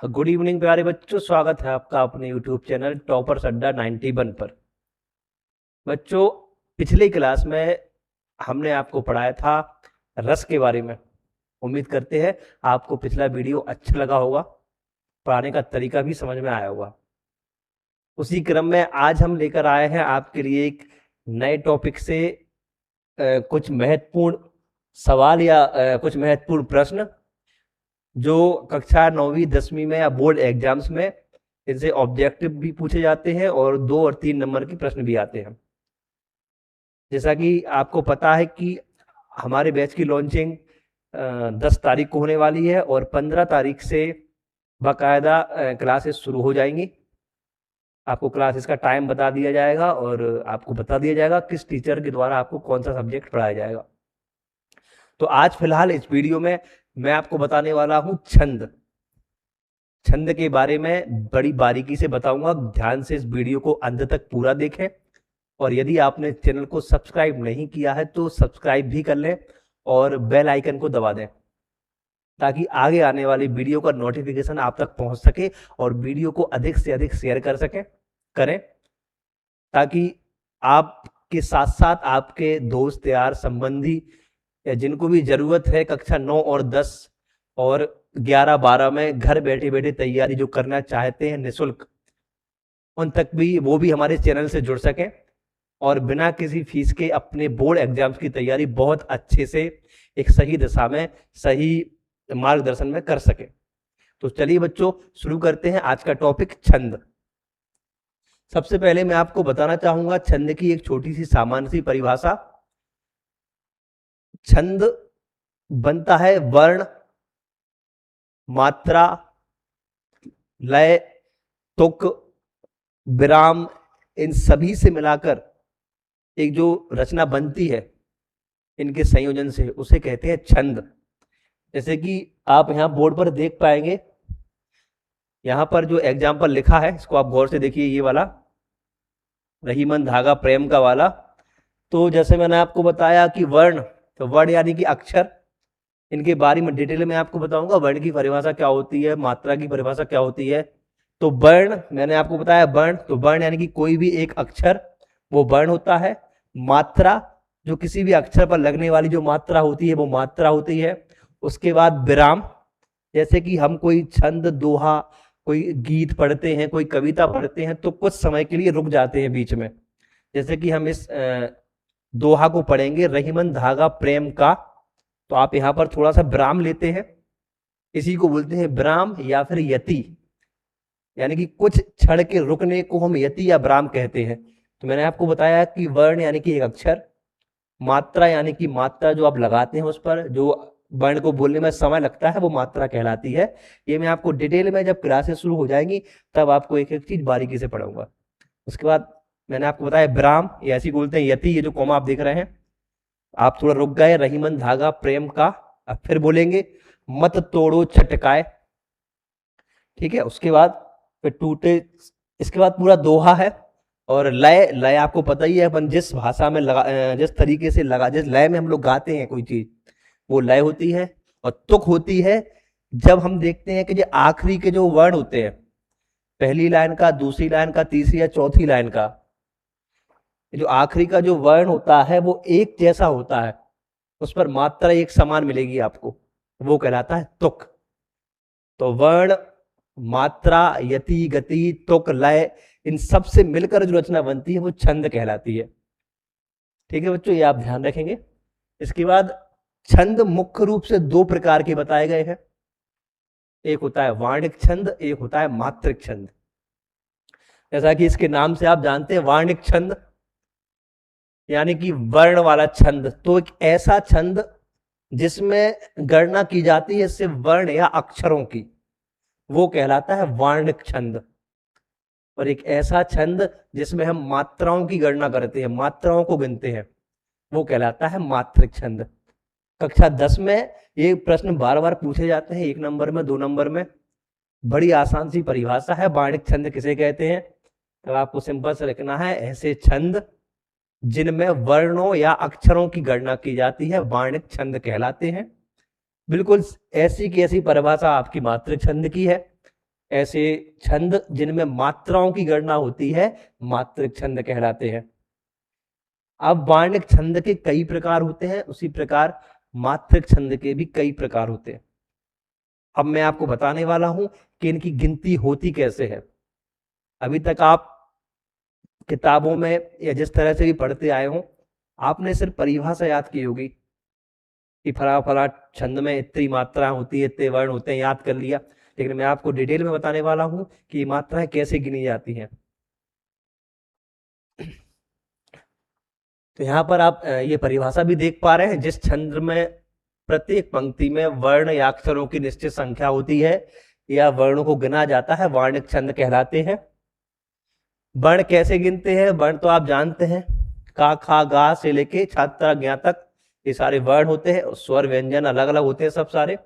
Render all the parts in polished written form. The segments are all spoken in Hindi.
गुड इवनिंग प्यारे बच्चों, स्वागत है आपका अपने यूट्यूब चैनल टॉपर्स अड्डा 91 पर। बच्चों, पिछली क्लास में हमने आपको पढ़ाया था रस के बारे में। उम्मीद करते हैं आपको पिछला वीडियो अच्छा लगा होगा, पढ़ाने का तरीका भी समझ में आया होगा। उसी क्रम में आज हम लेकर आए हैं आपके लिए एक नए टॉपिक से कुछ महत्वपूर्ण सवाल या कुछ महत्वपूर्ण प्रश्न जो कक्षा 9वीं 10वीं में या बोर्ड एग्जाम्स में इनसे ऑब्जेक्टिव भी पूछे जाते हैं और 2 और 3 नंबर के प्रश्न भी आते हैं। जैसा कि आपको पता है कि हमारे बैच की लॉन्चिंग 10 तारीख को होने वाली है और 15 तारीख से बाकायदा क्लासेस शुरू हो जाएंगी। आपको क्लासेस का टाइम बता दिया जाएगा और आपको बता दिया जाएगा किस टीचर के द्वारा आपको कौन सा सब्जेक्ट पढ़ाया जाएगा। तो आज फिलहाल इस वीडियो में मैं आपको बताने वाला हूं छंद। छंद के बारे में बड़ी बारीकी से बताऊंगा। ध्यान से इस वीडियो को अंत तक पूरा देखें और यदि आपने चैनल को सब्सक्राइब नहीं किया है तो सब्सक्राइब भी कर लें और बेल आइकन को दबा दें ताकि आगे आने वाली वीडियो का नोटिफिकेशन आप तक पहुंच सके और वीडियो को अधिक से अधिक शेयर करें ताकि आपके साथ साथ आपके दोस्त यार संबंधी या जिनको भी जरूरत है कक्षा 9 और 10 और 11-12 में घर बैठे बैठे तैयारी जो करना चाहते हैं निःशुल्क, उन तक भी वो भी हमारे चैनल से जुड़ सकें और बिना किसी फीस के अपने बोर्ड एग्जाम्स की तैयारी बहुत अच्छे से एक सही दिशा में सही मार्गदर्शन में कर सके। तो चलिए बच्चों, शुरू करते हैं आज का टॉपिक छंद। सबसे पहले मैं आपको बताना चाहूंगा छंद की एक छोटी सी सामान्य सी परिभाषा। छंद बनता है वर्ण, मात्रा, लय, तुक, विराम, इन सभी से मिलाकर एक जो रचना बनती है इनके संयोजन से, उसे कहते हैं छंद। जैसे कि आप यहां बोर्ड पर देख पाएंगे, यहां पर जो एग्जाम्पल लिखा है इसको आप गौर से देखिए, ये वाला रहीमन धागा प्रेम का वाला। तो जैसे मैंने आपको बताया कि वर्ण, तो वर्ण यानी कि अक्षर, इनके बारे में डिटेल में आपको बताऊंगा। वर्ण की परिभाषा क्या होती है, मात्रा की परिभाषा क्या होती है। तो वर्ण मैंने आपको बताया, वर्ण तो वर्ण यानी कि कोई भी एक अक्षर वो वर्ण होता है। मात्रा जो किसी भी अक्षर पर लगने वाली जो मात्रा होती है वो मात्रा होती है। उसके बाद विराम, जैसे कि हम कोई छंद, दोहा, कोई गीत पढ़ते हैं, कोई कविता पढ़ते हैं तो कुछ समय के लिए रुक जाते हैं बीच में। जैसे कि हम इस दोहा को पढ़ेंगे, रहीमन धागा प्रेम का, तो आप यहां पर थोड़ा सा विराम लेते हैं, इसी को बोलते हैं विराम या फिर यति, यानी कि कुछ क्षण के रुकने को हम यति या विराम कहते हैं। तो मैंने आपको बताया कि वर्ण यानी कि एक अक्षर, मात्रा यानी कि मात्रा जो आप लगाते हैं उस पर जो वर्ण को बोलने में समय लगता है वो मात्रा कहलाती है। ये मैं आपको डिटेल में जब क्लासेस शुरू हो जाएंगी तब आपको एक एक चीज बारीकी से पढ़ाऊंगा। उसके बाद मैंने आपको बताया विराम, ये ऐसी बोलते हैं यति, ये जो कॉमा आप देख रहे हैं, आप थोड़ा रुक गए, रहीमन धागा प्रेम का, अब फिर बोलेंगे मत तोड़ो चटकाए, ठीक है। उसके बाद फिर टूटे, इसके बाद पूरा दोहा है। और लय, लय आपको पता ही है, अपन जिस भाषा में लगा, जिस तरीके से लगा, जिस लय में हम लोग गाते हैं कोई चीज, वो लय होती है। और तुक होती है जब हम देखते हैं कि जो आखिरी के जो वर्ण होते हैं, पहली लाइन का, दूसरी लाइन का, तीसरी या चौथी लाइन का, जो आखिरी का जो वर्ण होता है वो एक जैसा होता है, उस पर मात्रा एक समान मिलेगी आपको, वो कहलाता है तुक। तो वर्ण, मात्रा, यति, गति, तुक, लय, इन सब से मिलकर जो रचना बनती है वो छंद कहलाती है। ठीक है बच्चों, ये आप ध्यान रखेंगे। इसके बाद छंद मुख्य रूप से 2 प्रकार के बताए गए हैं। एक होता है वार्णिक छंद, एक होता है मात्रिक छंद। जैसा कि इसके नाम से आप जानते हैं, वार्णिक छंद यानी कि वर्ण वाला छंद, तो एक ऐसा छंद जिसमें गणना की जाती है सिर्फ वर्ण या अक्षरों की, वो कहलाता है वार्णिक छंद। और एक ऐसा छंद जिसमें हम मात्राओं की गणना करते हैं, मात्राओं को गिनते हैं, वो कहलाता है मात्रिक छंद। कक्षा 10 में ये प्रश्न बार बार पूछे जाते हैं, 1 नंबर में, 2 नंबर में। बड़ी आसान सी परिभाषा है, वार्णिक छंद किसे कहते हैं। तो आपको सिंपल से लिखना है, ऐसे छंद जिनमें वर्णों या अक्षरों की गणना की जाती है वार्णिक छंद कहलाते हैं। बिल्कुल ऐसी की ऐसी परिभाषा आपकी मात्रिक छंद की है। ऐसे छंद जिनमें मात्राओं की गणना होती है मात्रिक छंद कहलाते हैं। अब वार्णिक छंद के कई प्रकार होते हैं, उसी प्रकार मात्रिक छंद के भी कई प्रकार होते हैं। अब मैं आपको बताने वाला हूं कि इनकी गिनती होती कैसे है। अभी तक आप किताबों में या जिस तरह से भी पढ़ते आए हो, आपने सिर्फ परिभाषा याद की होगी कि फला फला छंद में इतनी मात्रा होती है, इतने वर्ण होते हैं, याद कर लिया। लेकिन मैं आपको डिटेल में बताने वाला हूं कि ये मात्राएं कैसे गिनी जाती हैं। तो यहाँ पर आप ये परिभाषा भी देख पा रहे हैं, जिस छंद में प्रत्येक पंक्ति में वर्ण या अक्षरों की निश्चित संख्या होती है या वर्णों को गिना जाता है, वार्णिक छंद कहलाते हैं। वर्ण कैसे गिनते हैं? वर्ण तो आप जानते हैं, का खा गा से लेके छात्रा ज्ञा तक ये सारे वर्ण होते हैं, स्वर व्यंजन अलग अलग होते हैं सब सारे।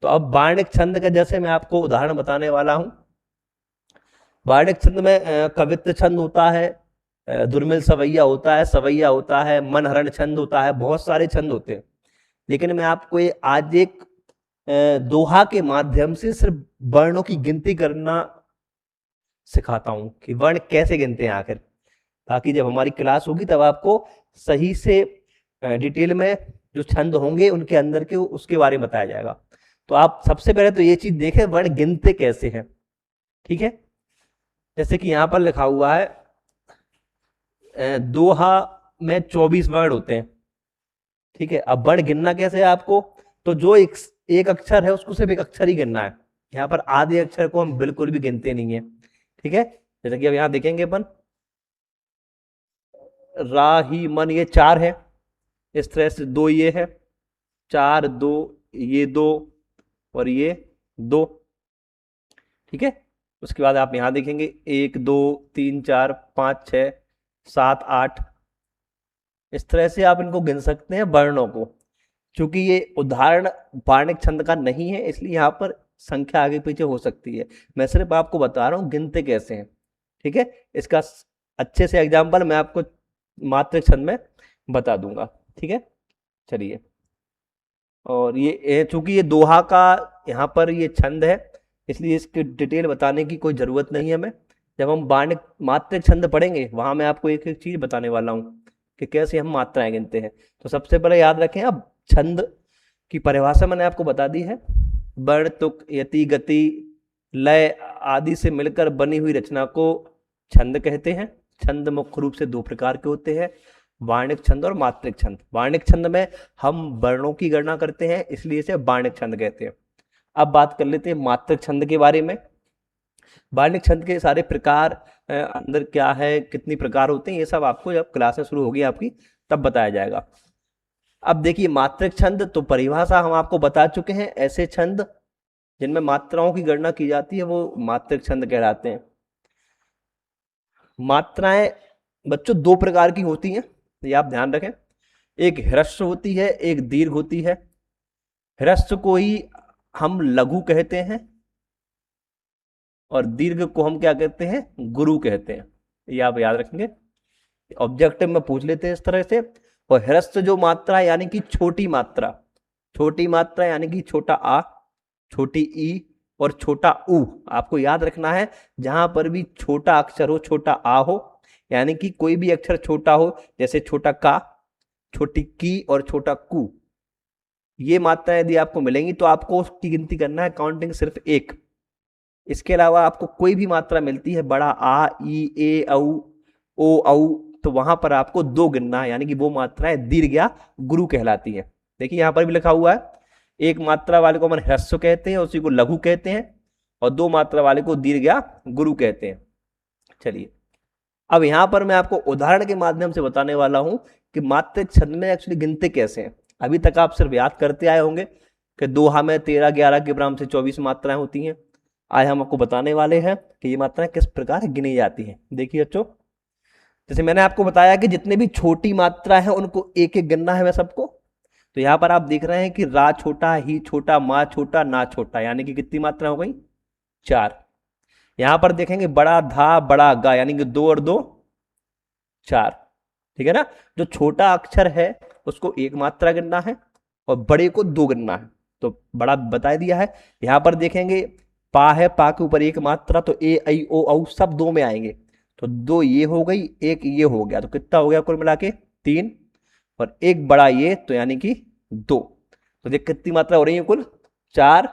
तो अब वार्णिक छंद का जैसे मैं आपको उदाहरण बताने वाला हूं। वार्णिक छंद में कवित्व छंद होता है, दुर्मिल सवैया होता है, सवैया होता है, मनहरण छंद होता है, बहुत सारे छंद होते हैं। लेकिन मैं आपको ये आज एक दोहा के माध्यम से सिर्फ वर्णों की गिनती करना सिखाता हूं कि वर्ण कैसे गिनते हैं आखिर, ताकि जब हमारी क्लास होगी तब आपको सही से डिटेल में जो छंद होंगे उनके अंदर के उसके बारे में बताया जाएगा। तो आप सबसे पहले तो ये चीज देखें वर्ण गिनते कैसे हैं। ठीक है, जैसे कि यहां पर लिखा हुआ है दोहा में 24 वर्ण होते हैं। ठीक है, अब वर्ण गिनना कैसे है आपको? तो जो एक अक्षर है उसको सिर्फ एक अक्षर ही गिनना है। यहाँ पर आधे अक्षर को हम बिल्कुल भी गिनते नहीं है। ठीक है, जैसे कि अब यहाँ देखेंगे अपन रा ही मन, ये 4 है, इस तरह से 2 ये है, 4 2 ये 2 और ये 2। ठीक है, उसके बाद आप यहां देखेंगे 1 2 3 4 5 6 7 8। इस तरह से आप इनको गिन सकते हैं वर्णों को। क्योंकि ये उदाहरण वार्णिक छंद का नहीं है, इसलिए यहाँ पर संख्या आगे पीछे हो सकती है। मैं सिर्फ आपको बता रहा हूँ गिनते कैसे हैं। ठीक है, इसका अच्छे से एग्जाम्पल मैं आपको मात्रिक छंद में बता दूंगा। ठीक है, चलिए। और ये चूंकि ये दोहा का यहाँ पर ये छंद है, इसलिए इसकी डिटेल बताने की कोई ज़रूरत नहीं है। मैं जब हम वार्णिक मात्रिक छंद पढ़ेंगे वहां मैं आपको एक एक चीज़ बताने वाला हूँ कि कैसे हम मात्राएं गिनते हैं। तो सबसे पहले याद रखें, अब छंद की परिभाषा मैंने आपको बता दी है। वर्ण, तुक, यति, गति, लय आदि से मिलकर बनी हुई रचना को छंद कहते हैं। छंद मुख्य रूप से 2 प्रकार के होते हैं, वार्णिक छंद और मात्रिक छंद। वार्णिक छंद में हम वर्णों की गणना करते हैं, इसलिए इसे वार्णिक छंद कहते हैं। अब बात कर लेते हैं मात्रिक छंद के बारे में। वार्णिक छंद के सारे प्रकार अंदर क्या है, कितनी प्रकार होते हैं, ये सब आपको जब क्लासेस शुरू होगी आपकी तब बताया जाएगा। अब देखिए मात्रिक छंद, तो परिभाषा हम आपको बता चुके हैं। ऐसे छंद जिनमें मात्राओं की गणना की जाती है वो मात्रिक छंद कहलाते हैं। मात्राएं बच्चों 2 प्रकार की होती हैं, ये आप ध्यान रखें। एक ह्रस्व होती है, एक दीर्घ होती है। ह्रस्व को ही हम लघु कहते हैं और दीर्घ को हम क्या कहते हैं? गुरु कहते हैं। ये आप याद रखेंगे, ऑब्जेक्टिव में पूछ लेते हैं इस तरह से। और ह्रस्व जो मात्रा यानी कि छोटी मात्रा यानी कि छोटा आ, छोटी ई और छोटा ऊ, आपको याद रखना है। जहां पर भी छोटा अक्षर हो, छोटा आ हो, यानी कि कोई भी अक्षर छोटा हो, जैसे छोटा का, छोटी की और छोटा कु, ये मात्रा यदि आपको मिलेंगी तो आपको उसकी गिनती करना है, काउंटिंग सिर्फ 1। इसके अलावा आपको कोई भी मात्रा मिलती है, बड़ा आ, ई, ए, औ, ओ, औ, तो वहां पर आपको 2 गिनना है, यानी कि वो मात्राएं दीर्घ या गुरु कहलाती है। देखिए यहां पर भी लिखा हुआ है, एक मात्रा वाले को अपन ह्रस्व कहते हैं, उसी को लघु कहते हैं, और 2 मात्रा वाले को दीर्घ या गुरु कहते हैं। चलिए, अब यहां पर मैं आपको उदाहरण के माध्यम से बताने वाला हूं कि मात्रिक छंद में एक्चुअली गिनते कैसे हैं। अभी तक आप सिर्फ याद करते आए होंगे कि दोहा में 13 11 के बराबर से 24 मात्राएं होती हैं। आज हम आपको बताने वाले हैं कि ये मात्राएं किस प्रकार गिनी जाती हैं। देखिए बच्चों, जैसे मैंने आपको बताया कि जितने भी छोटी मात्रा है उनको एक एक गिनना है मैं सबको। तो यहाँ पर आप देख रहे हैं कि रा छोटा, ही छोटा, मा छोटा, ना छोटा, यानी कि कितनी मात्रा हो गई? 4। यहां पर देखेंगे बड़ा धा, बड़ा गा, यानी कि 2 और 2 4। ठीक है ना, जो छोटा अक्षर है उसको 1 मात्रा गिनना है और बड़े को 2 गिनना है। तो बड़ा बता दिया है। यहां पर देखेंगे पा है, पा के ऊपर एक मात्रा, तो ए आई ओ औ सब दो में आएंगे। तो दो ये हो गई, एक ये हो गया, तो कितना हो गया कुल मिला के 3, और एक बड़ा ये, तो यानी कि 2। तो देख कितनी मात्रा हो रही है कुल, 4,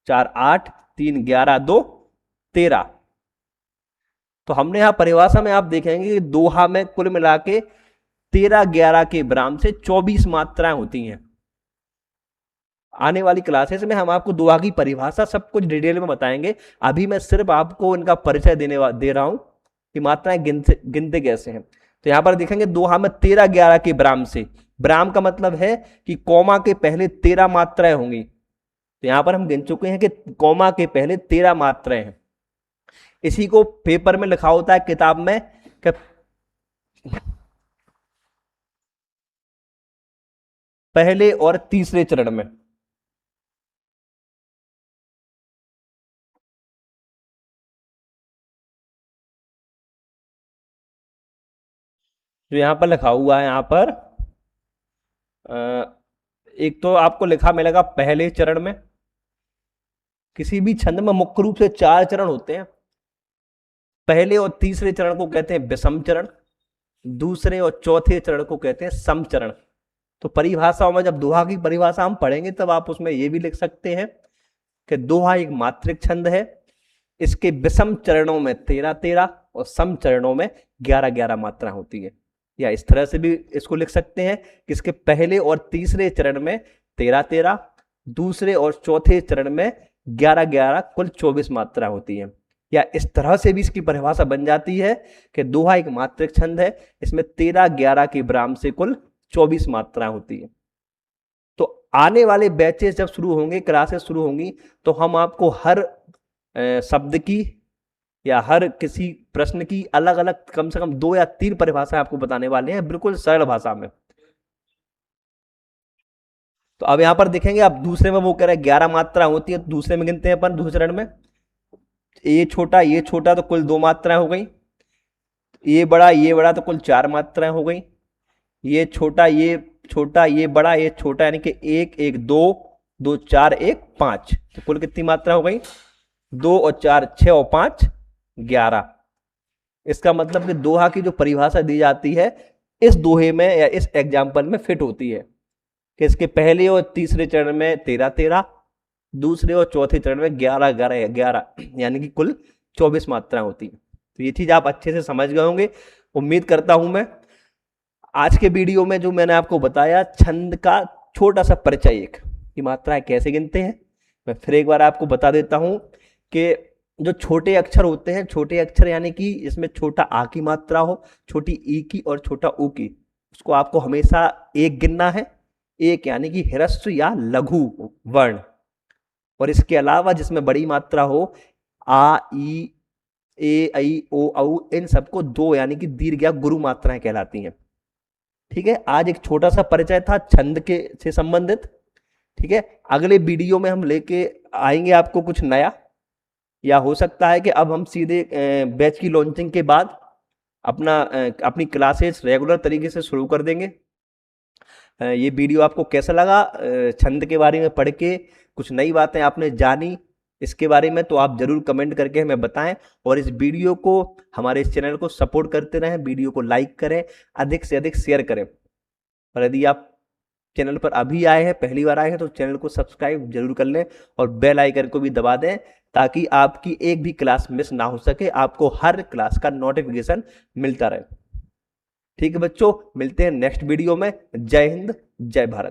4 8, 3 11, 2 13। तो हमने यहां परिभाषा में आप देखेंगे कि दोहा में कुल मिला के 13 11 के विराम से 24 मात्राएं होती हैं। आने वाली क्लासेस में हम आपको दोहा की परिभाषा सब कुछ डिटेल में बताएंगे। अभी मैं सिर्फ आपको इनका परिचय दे रहा हूं कि मात्राएं गिनते कैसे हैं। तो यहां पर देखेंगे दोहा में 13 11 के विराम से, विराम का मतलब है कि कॉमा के पहले 13 मात्राएं होंगी। तो यहां पर हम गिन चुके हैं कि कॉमा के पहले 13 मात्राएं हैं। इसी को पेपर में लिखा होता है किताब में कि पहले और तीसरे चरण में। जो यहां पर लिखा हुआ है, यहां पर एक तो आपको लिखा मिलेगा पहले चरण में। किसी भी छंद में मुख्य रूप से 4 चरण होते हैं। पहले और तीसरे चरण को कहते हैं विषम चरण, दूसरे और चौथे चरण को कहते हैं सम चरण। तो परिभाषाओं में जब दोहा की परिभाषा हम पढ़ेंगे तब आप उसमें यह भी लिख सकते हैं कि दोहा एक मात्रिक छंद है। इसके विषम चरणों में 13 13 और सम चरणों में 11 11 मात्रा होती है। या इस तरह से भी इसको लिख सकते हैं कि इसके पहले और तीसरे चरण में 13 13, दूसरे और चौथे चरण में 11 11, कुल 24 मात्रा होती है। या इस तरह से भी इसकी परिभाषा बन जाती है कि दोहा एक मात्रिक छंद है, इसमें 13 11 के विराम से कुल 24 मात्राएं होती है। तो आने वाले बैचेस जब शुरू होंगे, क्लासेस शुरू होंगी, तो हम आपको हर शब्द की या हर किसी प्रश्न की अलग अलग कम से कम 2 या 3 परिभाषाएं आपको बताने वाले हैं, बिल्कुल सरल भाषा में। तो अब यहां पर देखेंगे, आप दूसरे में वो कह रहे हैं 11 मात्रा होती है, तो दूसरे में गिनते हैं अपन दूसरे चरण में। ये छोटा तो कुल 2 मात्राएं हो गई, ये बड़ा तो कुल 4 मात्राएं हो गई, ये छोटा ये बड़ा ये छोटा, यानी कि 1 1 2 2 4 1 5। तो कुल कितनी मात्रा हो गई, 2 और 4 6 और 5 11। इसका मतलब कि दोहा की जो परिभाषा दी जाती है इस दोहे में या इस एग्जाम्पल में फिट होती है कि इसके पहले और तीसरे चरण में 13 13, दूसरे और चौथे चरण में 11 11 11, यानी कि कुल 24 मात्राएं होती है। तो ये चीज आप अच्छे से समझ गए होंगे, उम्मीद करता हूं मैं। आज के वीडियो में जो मैंने आपको बताया छंद का छोटा सा परिचय, एक की मात्राएं कैसे गिनते हैं, मैं फिर एक बार आपको बता देता हूं कि जो छोटे अक्षर होते हैं, छोटे अक्षर यानी कि इसमें छोटा आ की मात्रा हो, छोटी ई की और छोटा ऊ की, उसको आपको हमेशा एक गिनना है। एक यानी कि ह्रस्व या लघु वर्ण। और इसके अलावा जिसमें बड़ी मात्रा हो, आ ई ए आई ओ औ, इन सबको 2 यानी कि दीर्घ या गुरु मात्राएं कहलाती हैं। ठीक है, आज एक छोटा सा परिचय था छंद के से संबंधित। ठीक है, अगले वीडियो में हम लेके आएंगे आपको कुछ नया, या हो सकता है कि अब हम सीधे बैच की लॉन्चिंग के बाद अपनी क्लासेस रेगुलर तरीके से शुरू कर देंगे। ये वीडियो आपको कैसा लगा, छंद के बारे में पढ़ के कुछ नई बातें आपने जानी इसके बारे में, तो आप जरूर कमेंट करके हमें बताएं। और इस वीडियो को, हमारे इस चैनल को सपोर्ट करते रहें, वीडियो को लाइक करें, अधिक से अधिक शेयर करें। और यदि आप चैनल पर अभी आए हैं, पहली बार आए हैं, तो चैनल को सब्सक्राइब जरूर कर लें और बेल आइकन को भी दबा दें, ताकि आपकी एक भी क्लास मिस ना हो सके, आपको हर क्लास का नोटिफिकेशन मिलता रहे। ठीक है बच्चों, मिलते हैं नेक्स्ट वीडियो में। जय हिंद, जय भारत।